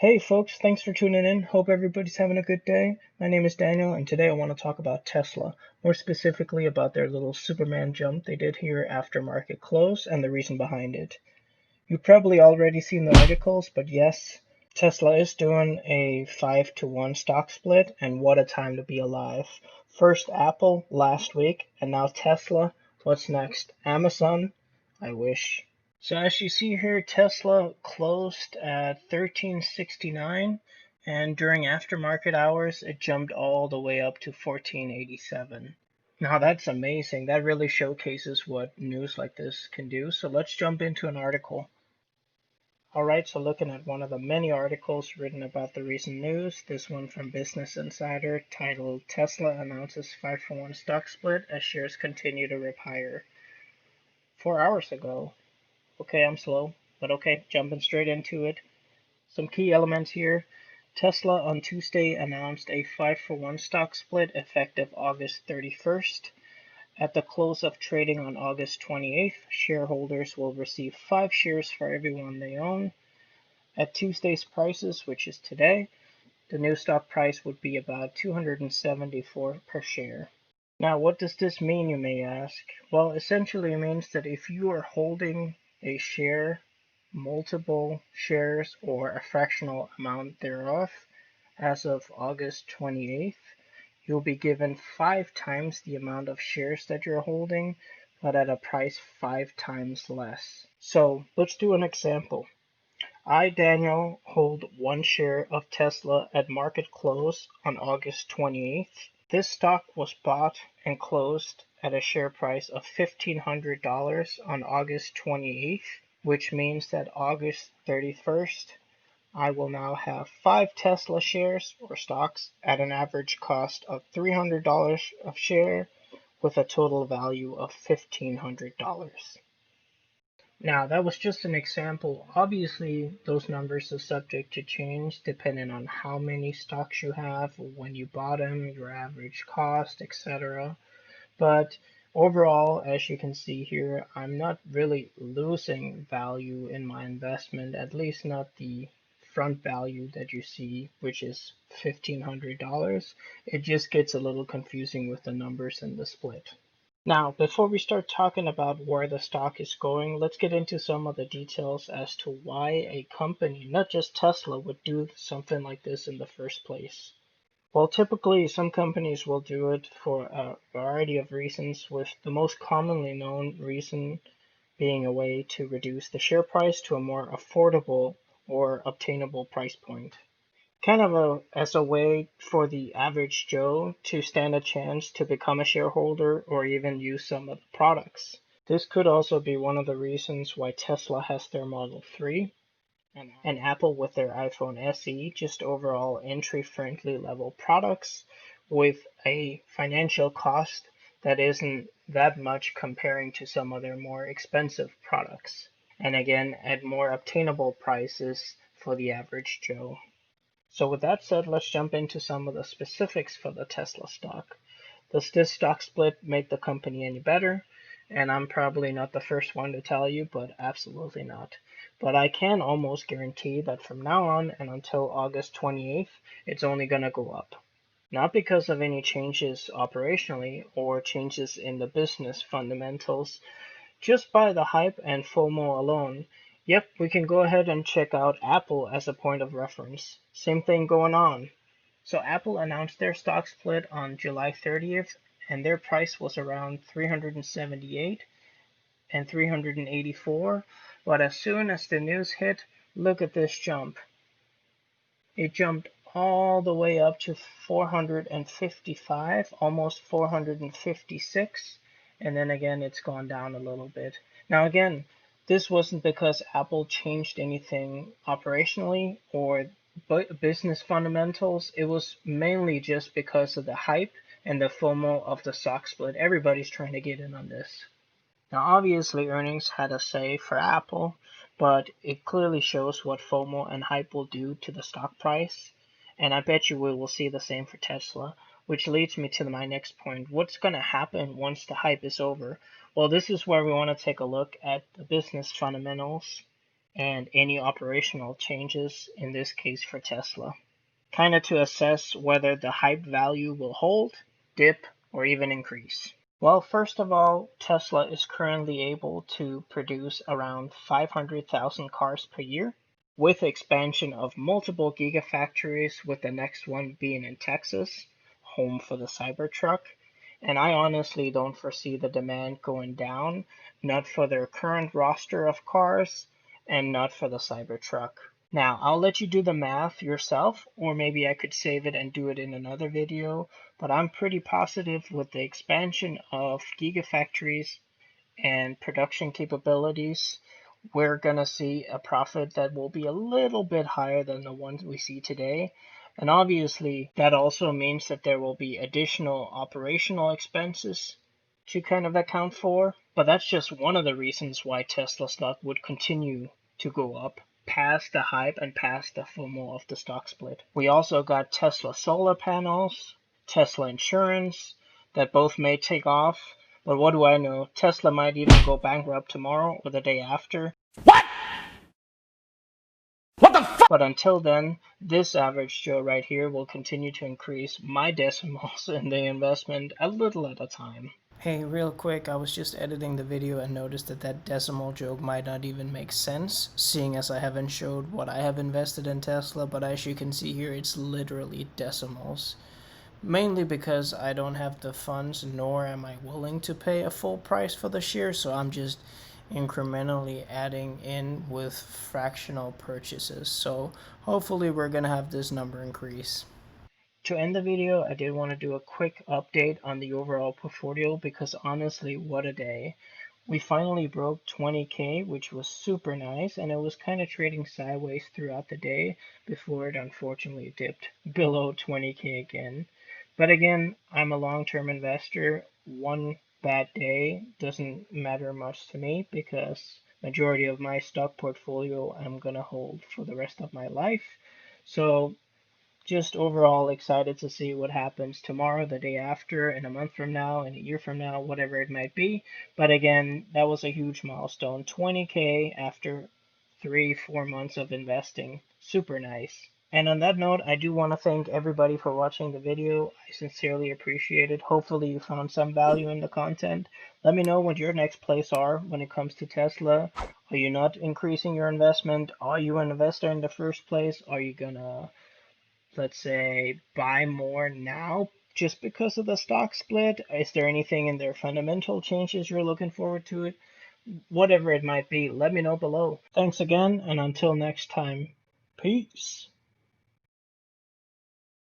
Hey folks, thanks for tuning in. Hope everybody's having a good day. My name is Daniel, and today I want to talk about Tesla, more specifically about their little Superman jump they did here after market close and the reason behind it. You've probably already seen the articles, but yes, Tesla is doing a 5-to-1 stock split, and what a time to be alive. First Apple last week, and now Tesla. What's next? Amazon? I wish. So as you see here, Tesla closed at 1369, and during aftermarket hours, it jumped all the way up to 1487. Now that's amazing. That really showcases what news like this can do. So let's jump into an article. Alright, so looking at one of the many articles written about the recent news, this one from Business Insider titled Tesla Announces 5-for-1 Stock Split as Shares Continue to Rip Higher. 4 hours ago. Okay, I'm slow, but okay, jumping straight into it. Some key elements here. Tesla on Tuesday announced a 5-for-1 stock split effective August 31st. At the close of trading on August 28th, shareholders will receive 5 shares for every one they own. At Tuesday's prices, which is today, the new stock price would be about $274 per share. Now, what does this mean, you may ask? Well, essentially it means that if you are holding a share, multiple shares, or a fractional amount thereof, as of August 28th, you'll be given 5 times the amount of shares that you're holding, but at a price 5 times less. So let's do an example. I, Daniel, hold 1 share of Tesla at market close on August 28th. This stock was bought and closed at a share price of $1,500 on August 28th, which means that August 31st, I will now have 5 Tesla shares or stocks at an average cost of $300 a share with a total value of $1,500. Now, that was just an example. Obviously, those numbers are subject to change depending on how many stocks you have, when you bought them, your average cost, etc. But overall, as you can see here, I'm not really losing value in my investment, at least not the front value that you see, which is $1,500. It just gets a little confusing with the numbers and the split. Now, before we start talking about where the stock is going, let's get into some of the details as to why a company, not just Tesla, would do something like this in the first place. Well, typically some companies will do it for a variety of reasons, with the most commonly known reason being a way to reduce the share price to a more affordable or obtainable price point. Kind of as a way for the average Joe to stand a chance to become a shareholder or even use some of the products. This could also be one of the reasons why Tesla has their Model 3 and Apple with their iPhone SE, just overall entry-friendly level products with a financial cost that isn't that much comparing to some of their more expensive products. And again, at more obtainable prices for the average Joe. So with that said, let's jump into some of the specifics for the Tesla stock. Does this stock split make the company any better? And I'm probably not the first one to tell you, but absolutely not. But I can almost guarantee that from now on and until August 28th, it's only going to go up. Not because of any changes operationally or changes in the business fundamentals, just by the hype and FOMO alone. Yep, we can go ahead and check out Apple as a point of reference. Same thing going on. So Apple announced their stock split on July 30th, and their price was around 378 and 384. But as soon as the news hit, look at this jump. It jumped all the way up to 455, almost 456, and then again it's gone down a little bit. Now again, this wasn't because Apple changed anything operationally or business fundamentals. It was mainly just because of the hype and the FOMO of the stock split. Everybody's trying to get in on this. Now obviously earnings had a say for Apple, but it clearly shows what FOMO and hype will do to the stock price, and I bet you we will see the same for Tesla, which leads me to my next point. What's going to happen once the hype is over? Well, this is where we want to take a look at the business fundamentals. and any operational changes, in this case for Tesla, kind of to assess whether the hype value will hold, dip, or even increase. Well, first of all, Tesla is currently able to produce around 500,000 cars per year, with expansion of multiple gigafactories, with the next one being in Texas, home for the Cybertruck. And I honestly don't foresee the demand going down, not for their current roster of cars and not for the Cybertruck. Now, I'll let you do the math yourself, or maybe I could save it and do it in another video, but I'm pretty positive with the expansion of gigafactories and production capabilities, we're going to see a profit that will be a little bit higher than the ones we see today. And obviously, that also means that there will be additional operational expenses to kind of account for. But that's just one of the reasons why Tesla stock would continue to go up past the hype and past the FOMO of the stock split. We also got Tesla solar panels, Tesla insurance, that both may take off. But what do I know? Tesla might even go bankrupt tomorrow or the day after. What? What the fuck? But until then, this average Joe right here will continue to increase my decimals in the investment a little at a time. Hey, real quick, I was just editing the video and noticed that that decimal joke might not even make sense, seeing as I haven't showed what I have invested in Tesla, but as you can see here, it's literally decimals. Mainly because I don't have the funds, nor am I willing to pay a full price for the share, so I'm just incrementally adding in with fractional purchases. So hopefully we're gonna have this number increase. To end the video, I did want to do a quick update on the overall portfolio because honestly, what a day. We finally broke 20K, which was super nice, and it was kind of trading sideways throughout the day before it unfortunately dipped below 20K again. But again, I'm a long-term investor. One bad day doesn't matter much to me because majority of my stock portfolio I'm gonna hold for the rest of my life. So just overall excited to see what happens tomorrow, the day after, in a month from now, in a year from now, whatever it might be. But again, that was a huge milestone. 20K after 3-4 months of investing. Super nice. And on that note, I do want to thank everybody for watching the video. I sincerely appreciate it. Hopefully you found some value in the content. Let me know what your next plays are when it comes to Tesla. Are you not increasing your investment? Are you an investor in the first place? Are you gonna, let's say, buy more now just because of the stock split? Is there anything in their fundamental changes you're looking forward to it? Whatever it might be, let me know below. Thanks again, and until next time, peace.